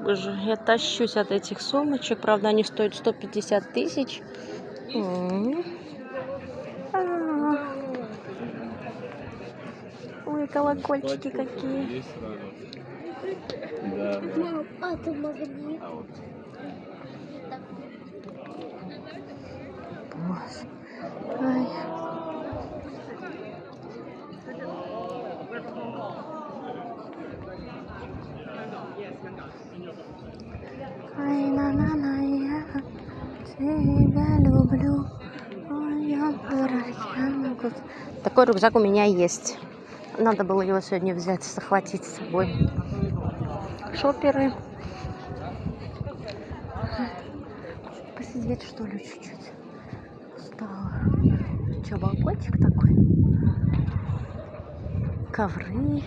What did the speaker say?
Боже, я тащусь от этих сумочек. Правда, они стоят 150 тысяч. Ой, колокольчики какие. Да. А ты магнит. Ай. Ай, на-на-на, я тебя люблю. Ой, я могу. Такой рюкзак у меня есть. Надо было его сегодня взять, захватить с собой. Шоперы. Посидеть, что ли, чуть-чуть. Устала. Что, балкончик такой? Ковры.